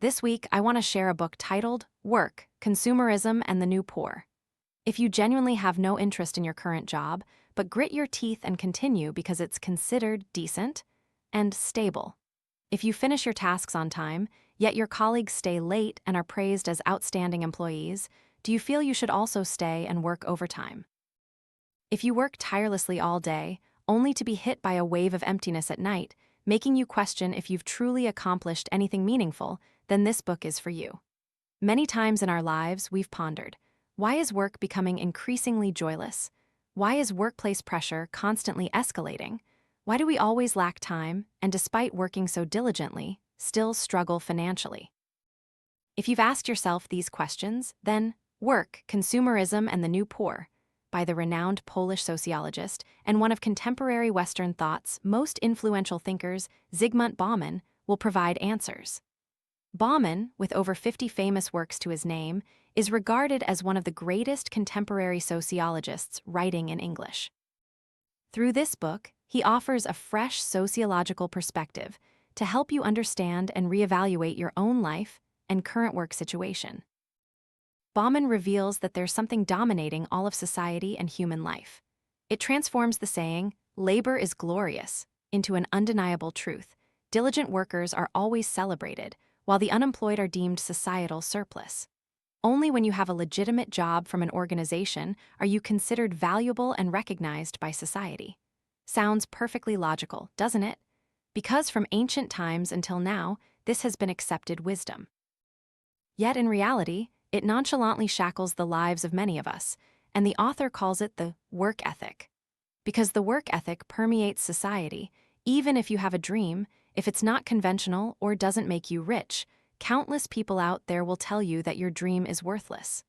This week, I want to share a book titled Work, Consumerism and the New Poor. If you genuinely have no interest in your current job, but grit your teeth and continue because it's considered decent and stable. If you finish your tasks on time, yet your colleagues stay late and are praised as outstanding employees, do you feel you should also stay and work overtime? If you work tirelessly all day, only to be hit by a wave of emptiness at night, making you question if you've truly accomplished anything meaningful, then this book is for you. Many times in our lives, we've pondered, why is work becoming increasingly joyless? Why is workplace pressure constantly escalating? Why do we always lack time, and despite working so diligently, still struggle financially? If you've asked yourself these questions, then Work, Consumerism and the New Poor, by the renowned Polish sociologist and one of contemporary Western thought's most influential thinkers, Zygmunt Bauman, will provide answers. Bauman, with over 50 famous works to his name, is regarded as one of the greatest contemporary sociologists writing in English. Through this book, he offers a fresh sociological perspective to help you understand and reevaluate your own life and current work situation. Bauman reveals that there's something dominating all of society and human life. It transforms the saying, "labor is glorious," into an undeniable truth. Diligent workers are always celebrated, while the unemployed are deemed societal surplus. Only when you have a legitimate job from an organization are you considered valuable and recognized by society. Sounds perfectly logical, doesn't it? Because from ancient times until now, this has been accepted wisdom. Yet in reality, it nonchalantly shackles the lives of many of us, and the author calls it the work ethic. Because the work ethic permeates society, even if you have a dream, if it's not conventional or doesn't make you rich, countless people out there will tell you that your dream is worthless.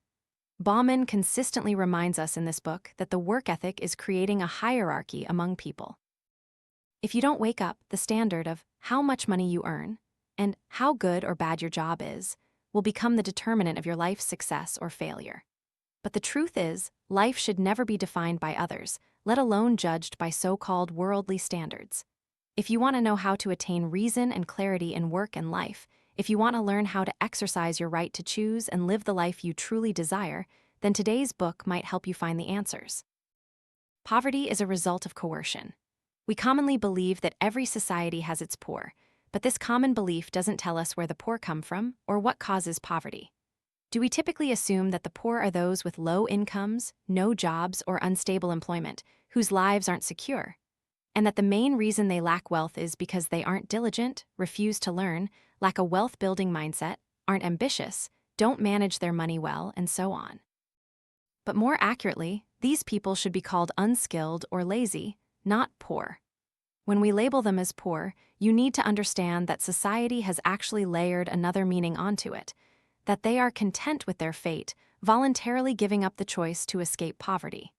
Bauman consistently reminds us in this book that the work ethic is creating a hierarchy among people. If you don't wake up, the standard of how much money you earn and how good or bad your job is will become the determinant of your life's success or failure. But the truth is, life should never be defined by others, let alone judged by so-called worldly standards. If you want to know how to attain reason and clarity in work and life, if you want to learn how to exercise your right to choose and live the life you truly desire, then today's book might help you find the answers. Poverty is a result of coercion. We commonly believe that every society has its poor, but this common belief doesn't tell us where the poor come from or what causes poverty. Do we typically assume that the poor are those with low incomes, no jobs, or unstable employment, whose lives aren't secure? And that the main reason they lack wealth is because they aren't diligent, refuse to learn, lack a wealth-building mindset, aren't ambitious, don't manage their money well, and so on. But more accurately, these people should be called unskilled or lazy, not poor. When we label them as poor, you need to understand that society has actually layered another meaning onto it, that they are content with their fate, voluntarily giving up the choice to escape poverty.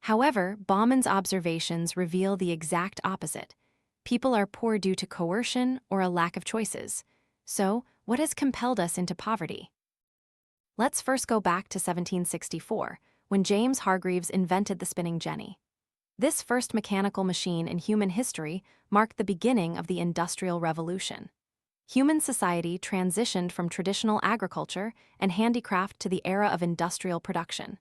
However, Bauman's observations reveal the exact opposite. People are poor due to coercion or a lack of choices. So, what has compelled us into poverty? Let's first go back to 1764, when James Hargreaves invented the spinning jenny. This first mechanical machine in human history marked the beginning of the Industrial Revolution. Human society transitioned from traditional agriculture and handicraft to the era of industrial production.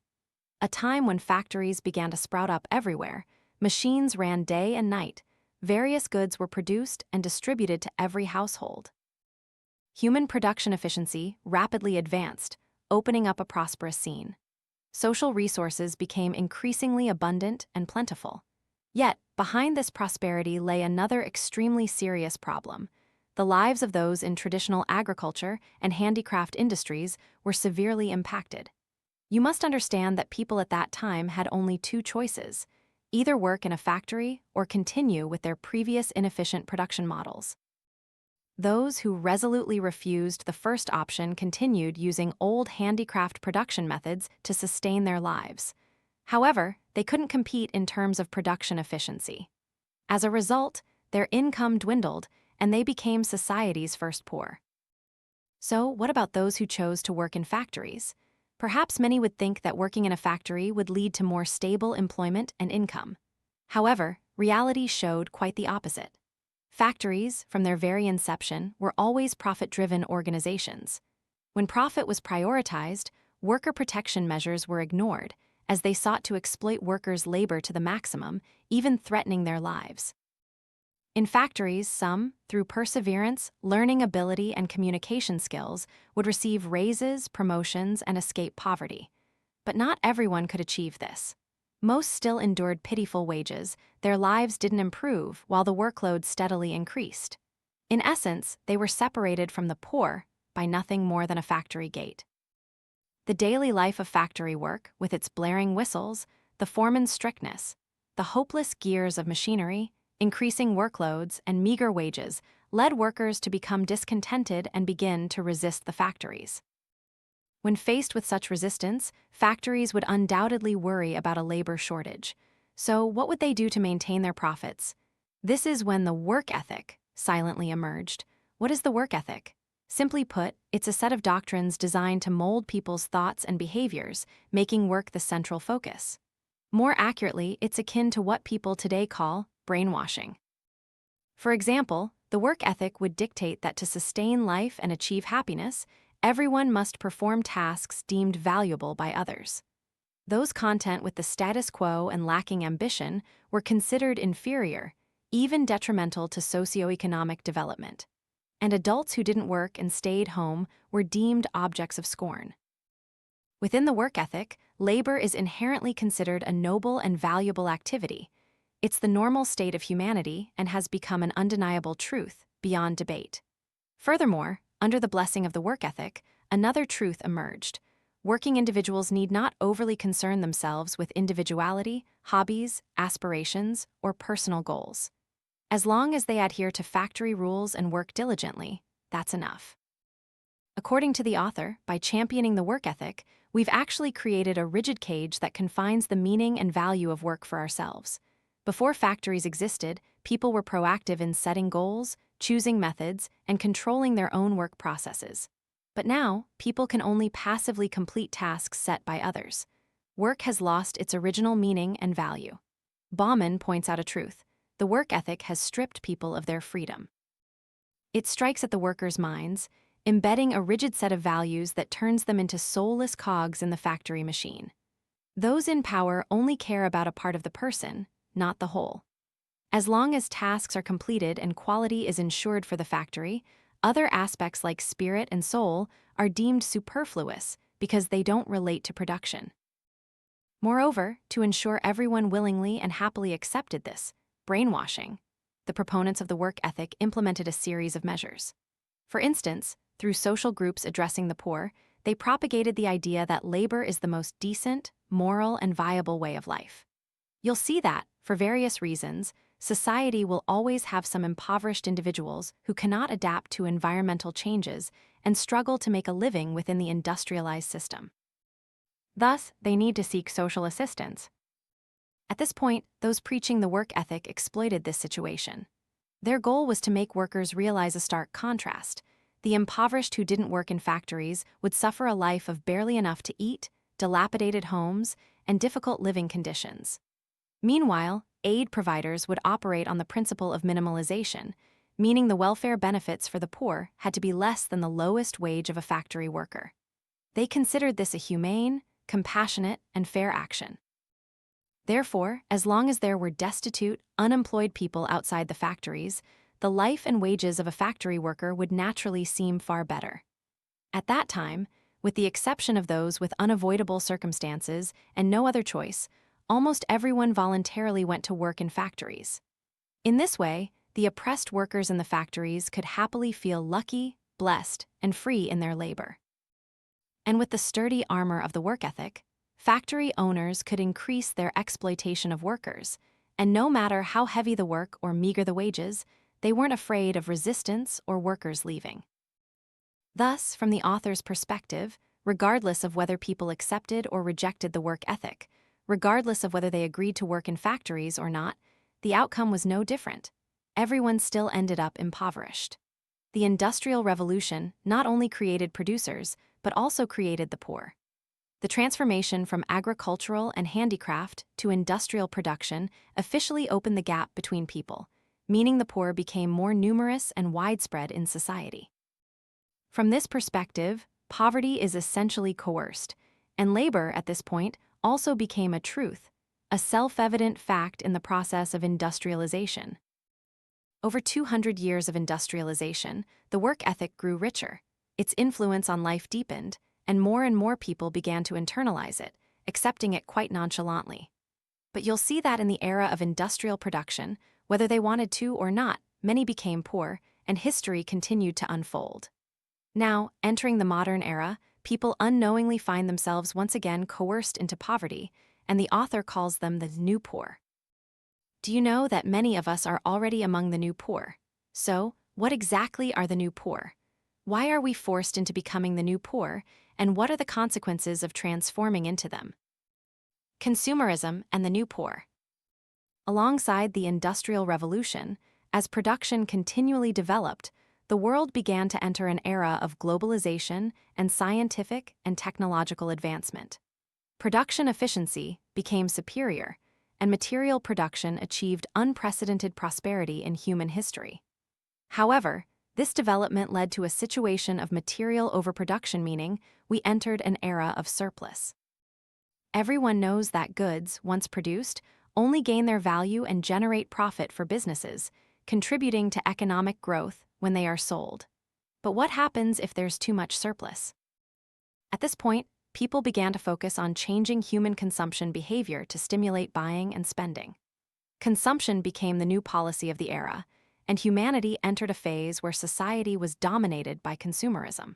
A time when factories began to sprout up everywhere, machines ran day and night, various goods were produced and distributed to every household. Human production efficiency rapidly advanced, opening up a prosperous scene. Social resources became increasingly abundant and plentiful. Yet, behind this prosperity lay another extremely serious problem. The lives of those in traditional agriculture and handicraft industries were severely impacted. You must understand that people at that time had only two choices: either work in a factory or continue with their previous inefficient production models. Those who resolutely refused the first option continued using old handicraft production methods to sustain their lives. However, they couldn't compete in terms of production efficiency. As a result, their income dwindled, and they became society's first poor. So, what about those who chose to work in factories? Perhaps many would think that working in a factory would lead to more stable employment and income. However, reality showed quite the opposite. Factories, from their very inception, were always profit-driven organizations. When profit was prioritized, worker protection measures were ignored, as they sought to exploit workers' labor to the maximum, even threatening their lives. In factories, some, through perseverance, learning ability, and communication skills, would receive raises, promotions, and escape poverty. But not everyone could achieve this. Most still endured pitiful wages, their lives didn't improve while the workload steadily increased. In essence, they were separated from the poor by nothing more than a factory gate. The daily life of factory work, with its blaring whistles, the foreman's strictness, the hopeless gears of machinery, increasing workloads, and meager wages, led workers to become discontented and begin to resist the factories. When faced with such resistance, factories would undoubtedly worry about a labor shortage. So what would they do to maintain their profits? This is when the work ethic silently emerged. What is the work ethic? Simply put, it's a set of doctrines designed to mold people's thoughts and behaviors, making work the central focus. More accurately, it's akin to what people today call brainwashing. For example, the work ethic would dictate that to sustain life and achieve happiness, everyone must perform tasks deemed valuable by others. Those content with the status quo and lacking ambition were considered inferior, even detrimental to socioeconomic development. And adults who didn't work and stayed home were deemed objects of scorn. Within the work ethic, labor is inherently considered a noble and valuable activity. It's the normal state of humanity and has become an undeniable truth beyond debate. Furthermore, under the blessing of the work ethic, another truth emerged. Working individuals need not overly concern themselves with individuality, hobbies, aspirations, or personal goals. As long as they adhere to factory rules and work diligently, that's enough. According to the author, by championing the work ethic, we've actually created a rigid cage that confines the meaning and value of work for ourselves. Before factories existed, people were proactive in setting goals, choosing methods, and controlling their own work processes. But now, people can only passively complete tasks set by others. Work has lost its original meaning and value. Bauman points out a truth. The work ethic has stripped people of their freedom. It strikes at the workers' minds, embedding a rigid set of values that turns them into soulless cogs in the factory machine. Those in power only care about a part of the person, not the whole. As long as tasks are completed and quality is ensured for the factory, other aspects like spirit and soul are deemed superfluous because they don't relate to production. Moreover, to ensure everyone willingly and happily accepted this brainwashing, the proponents of the work ethic implemented a series of measures. For instance, through social groups addressing the poor, they propagated the idea that labor is the most decent, moral, and viable way of life. You'll see that, for various reasons, society will always have some impoverished individuals who cannot adapt to environmental changes and struggle to make a living within the industrialized system. Thus, they need to seek social assistance. At this point, those preaching the work ethic exploited this situation. Their goal was to make workers realize a stark contrast. The impoverished who didn't work in factories would suffer a life of barely enough to eat, dilapidated homes, and difficult living conditions. Meanwhile, aid providers would operate on the principle of minimalization, meaning the welfare benefits for the poor had to be less than the lowest wage of a factory worker. They considered this a humane, compassionate, and fair action. Therefore, as long as there were destitute, unemployed people outside the factories, the life and wages of a factory worker would naturally seem far better. At that time, with the exception of those with unavoidable circumstances and no other choice, almost everyone voluntarily went to work in factories. In this way, the oppressed workers in the factories could happily feel lucky, blessed, and free in their labor. And with the sturdy armor of the work ethic, factory owners could increase their exploitation of workers, and no matter how heavy the work or meager the wages, they weren't afraid of resistance or workers leaving. Thus, from the author's perspective, regardless of whether people accepted or rejected the work ethic, regardless of whether they agreed to work in factories or not, the outcome was no different. Everyone still ended up impoverished. The Industrial Revolution not only created producers, but also created the poor. The transformation from agricultural and handicraft to industrial production officially opened the gap between people, meaning the poor became more numerous and widespread in society. From this perspective, poverty is essentially coerced, and labor at this point also became a truth, a self-evident fact in the process of industrialization. Over 200 years of industrialization, the work ethic grew richer, its influence on life deepened, and more people began to internalize it, accepting it quite nonchalantly. But you'll see that in the era of industrial production, whether they wanted to or not, many became poor, and history continued to unfold. Now, entering the modern era, people unknowingly find themselves once again coerced into poverty, and the author calls them the new poor. Do you know that many of us are already among the new poor? So, what exactly are the new poor? Why are we forced into becoming the new poor, and what are the consequences of transforming into them? Consumerism and the new poor. Alongside the Industrial Revolution, as production continually developed, the world began to enter an era of globalization and scientific and technological advancement. Production efficiency became superior, and material production achieved unprecedented prosperity in human history. However, this development led to a situation of material overproduction, meaning we entered an era of surplus. Everyone knows that goods, once produced, only gain their value and generate profit for businesses, contributing to economic growth when they are sold. But what happens if there's too much surplus? At this point, people began to focus on changing human consumption behavior to stimulate buying and spending. Consumption became the new policy of the era, and humanity entered a phase where society was dominated by consumerism.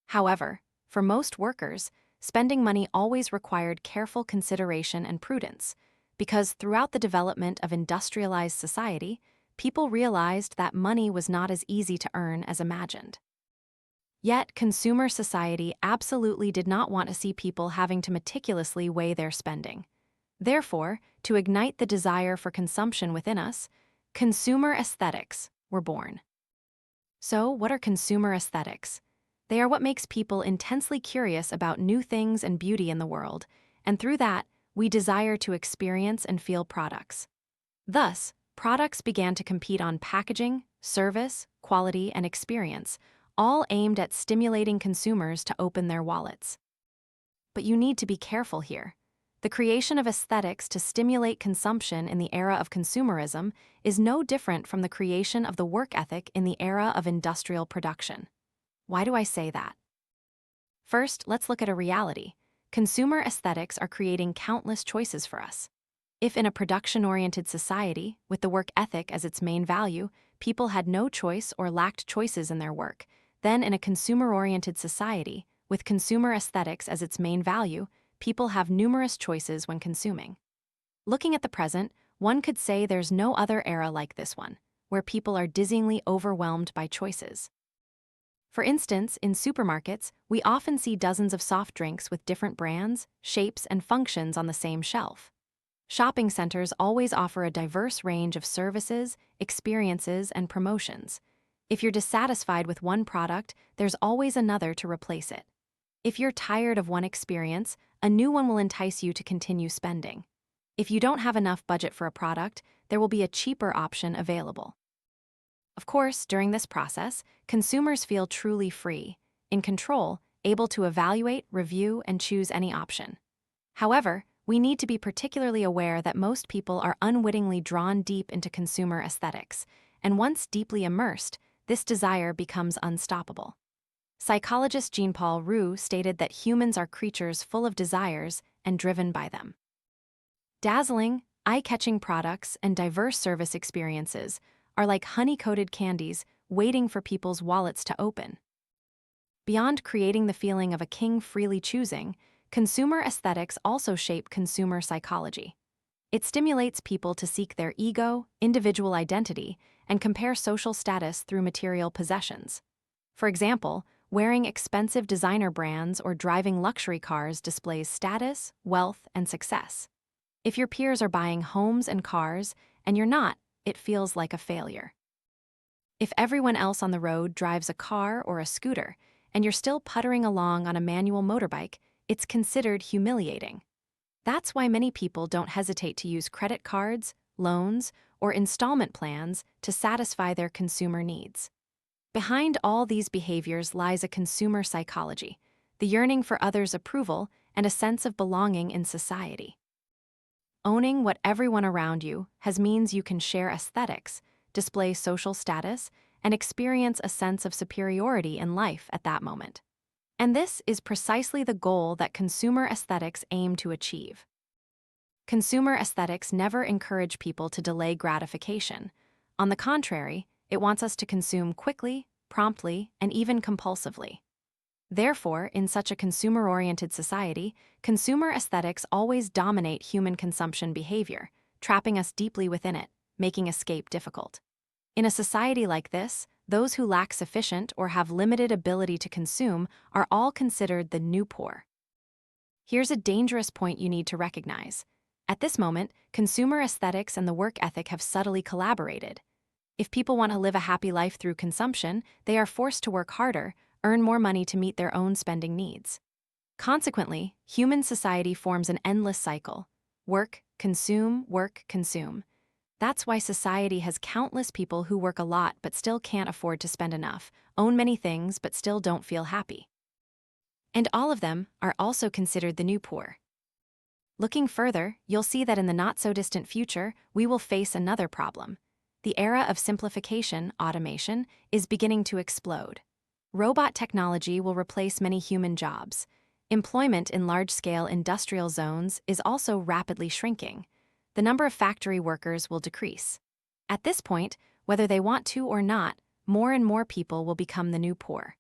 However, for most workers, spending money always required careful consideration and prudence, because throughout the development of industrialized society, people realized that money was not as easy to earn as imagined. Yet, consumer society absolutely did not want to see people having to meticulously weigh their spending. Therefore, to ignite the desire for consumption within us, consumer aesthetics were born. So, what are consumer aesthetics? They are what makes people intensely curious about new things and beauty in the world, and through that, we desire to experience and feel products. Thus, products began to compete on packaging, service, quality, and experience, all aimed at stimulating consumers to open their wallets. But you need to be careful here. The creation of aesthetics to stimulate consumption in the era of consumerism is no different from the creation of the work ethic in the era of industrial production. Why do I say that? First, let's look at a reality. Consumer aesthetics are creating countless choices for us. If in a production-oriented society, with the work ethic as its main value, people had no choice or lacked choices in their work, then in a consumer-oriented society, with consumer aesthetics as its main value, people have numerous choices when consuming. Looking at the present, one could say there's no other era like this one, where people are dizzyingly overwhelmed by choices. For instance, in supermarkets, we often see dozens of soft drinks with different brands, shapes, and functions on the same shelf. Shopping centers always offer a diverse range of services, experiences, and promotions. If you're dissatisfied with one product, there's always another to replace it. If you're tired of one experience, a new one will entice you to continue spending. If you don't have enough budget for a product, there will be a cheaper option available. Of course, during this process, consumers feel truly free, in control, able to evaluate, review, and choose any option. However, we need to be particularly aware that most people are unwittingly drawn deep into consumer aesthetics, and once deeply immersed, this desire becomes unstoppable. Psychologist Jean-Paul Roux stated that humans are creatures full of desires and driven by them. Dazzling, eye-catching products and diverse service experiences are like honey-coated candies waiting for people's wallets to open. Beyond creating the feeling of a king freely choosing, consumer aesthetics also shape consumer psychology. It stimulates people to seek their ego, individual identity, and compare social status through material possessions. For example, wearing expensive designer brands or driving luxury cars displays status, wealth, and success. If your peers are buying homes and cars, and you're not, it feels like a failure. If everyone else on the road drives a car or a scooter, and you're still puttering along on a manual motorbike, it's considered humiliating. That's why many people don't hesitate to use credit cards, loans, or installment plans to satisfy their consumer needs. Behind all these behaviors lies a consumer psychology, the yearning for others' approval and a sense of belonging in society. Owning what everyone around you has means you can share aesthetics, display social status, and experience a sense of superiority in life at that moment. And this is precisely the goal that consumer aesthetics aim to achieve. Consumer aesthetics never encourage people to delay gratification. On the contrary, it wants us to consume quickly, promptly, and even compulsively. Therefore, in such a consumer-oriented society, consumer aesthetics always dominate human consumption behavior, trapping us deeply within it, making escape difficult. In a society like this, those who lack sufficient or have limited ability to consume are all considered the new poor. Here's a dangerous point you need to recognize. At this moment, consumer aesthetics and the work ethic have subtly collaborated. If people want to live a happy life through consumption, they are forced to work harder, earn more money to meet their own spending needs. Consequently, human society forms an endless cycle. Work, consume, work, consume. That's why society has countless people who work a lot but still can't afford to spend enough, own many things but still don't feel happy. And all of them are also considered the new poor. Looking further, you'll see that in the not-so-distant future, we will face another problem. The era of simplification, automation, is beginning to explode. Robot technology will replace many human jobs. Employment in large-scale industrial zones is also rapidly shrinking. The number of factory workers will decrease. At this point, whether they want to or not, more and more people will become the new poor.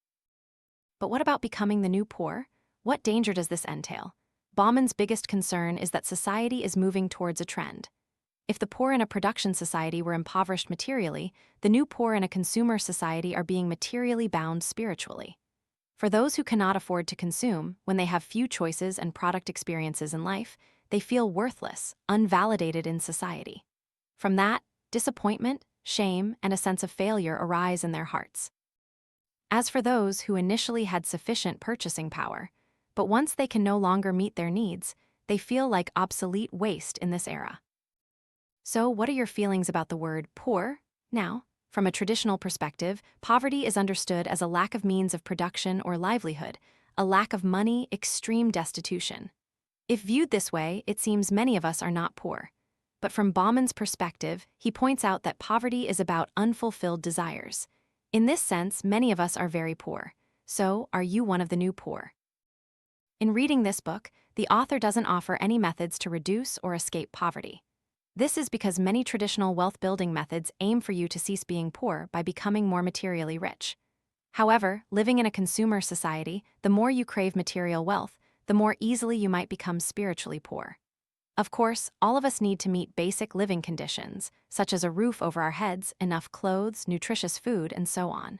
But what about becoming the new poor? What danger does this entail? Bauman's biggest concern is that society is moving towards a trend. If the poor in a production society were impoverished materially, the new poor in a consumer society are being materially bound spiritually. For those who cannot afford to consume, when they have few choices and product experiences in life, they feel worthless, unvalidated in society. From that, disappointment, shame, and a sense of failure arise in their hearts. As for those who initially had sufficient purchasing power, but once they can no longer meet their needs, they feel like obsolete waste in this era. So, what are your feelings about the word poor? Now, from a traditional perspective, poverty is understood as a lack of means of production or livelihood, a lack of money, extreme destitution. If viewed this way, it seems many of us are not poor. But from Bauman's perspective, he points out that poverty is about unfulfilled desires. In this sense, many of us are very poor. So, are you one of the new poor? In reading this book, the author doesn't offer any methods to reduce or escape poverty. This is because many traditional wealth-building methods aim for you to cease being poor by becoming more materially rich. However, living in a consumer society, the more you crave material wealth, the more easily you might become spiritually poor. Of course, all of us need to meet basic living conditions, such as a roof over our heads, enough clothes, nutritious food, and so on.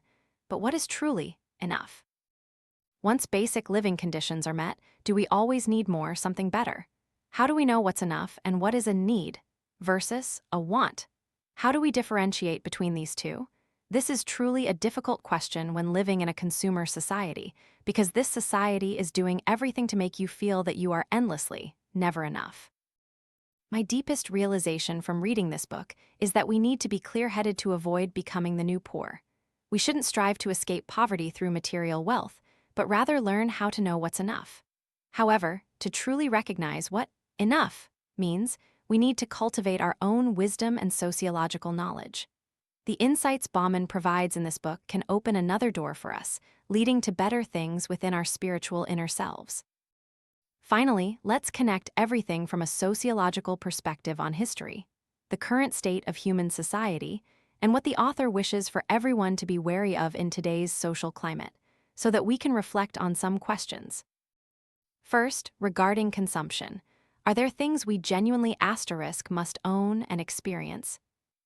But what is truly enough? Once basic living conditions are met, do we always need more, something better? How do we know what's enough and what is a need versus a want? How do we differentiate between these two? This is truly a difficult question when living in a consumer society, because this society is doing everything to make you feel that you are endlessly, never enough. My deepest realization from reading this book is that we need to be clear-headed to avoid becoming the new poor. We shouldn't strive to escape poverty through material wealth, but rather learn how to know what's enough. However, to truly recognize what enough means, we need to cultivate our own wisdom and sociological knowledge. The insights Bauman provides in this book can open another door for us, leading to better things within our spiritual inner selves. Finally, let's connect everything from a sociological perspective on history, the current state of human society, and what the author wishes for everyone to be wary of in today's social climate, so that we can reflect on some questions. First, regarding consumption, are there things we genuinely must own and experience?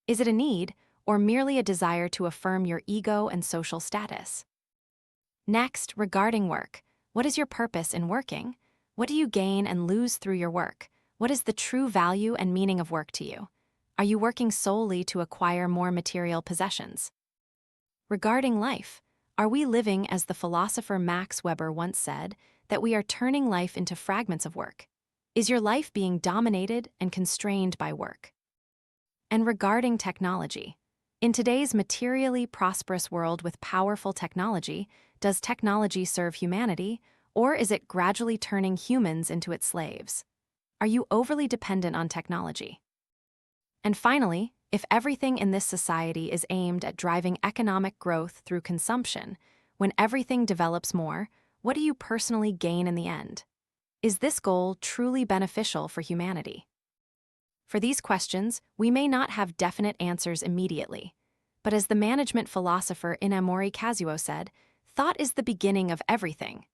Is it a need, or merely a desire to affirm your ego and social status? Next, regarding work, what is your purpose in working? What do you gain and lose through your work? What is the true value and meaning of work to you? Are you working solely to acquire more material possessions? Regarding life, are we living as the philosopher Max Weber once said, that we are turning life into fragments of work? Is your life being dominated and constrained by work? And regarding technology, in today's materially prosperous world with powerful technology, does technology serve humanity, or is it gradually turning humans into its slaves? Are you overly dependent on technology? And finally, if everything in this society is aimed at driving economic growth through consumption, when everything develops more, what do you personally gain in the end? Is this goal truly beneficial for humanity? For these questions, we may not have definite answers immediately. But as the management philosopher Inamori Kazuo said, thought is the beginning of everything.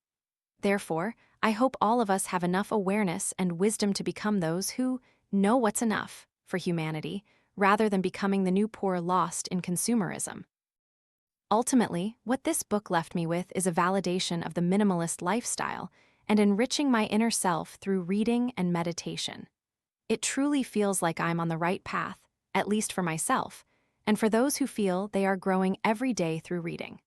Therefore, I hope all of us have enough awareness and wisdom to become those who know what's enough for humanity, rather than becoming the new poor lost in consumerism. Ultimately, what this book left me with is a validation of the minimalist lifestyle and enriching my inner self through reading and meditation. It truly feels like I'm on the right path, at least for myself, and for those who feel they are growing every day through reading.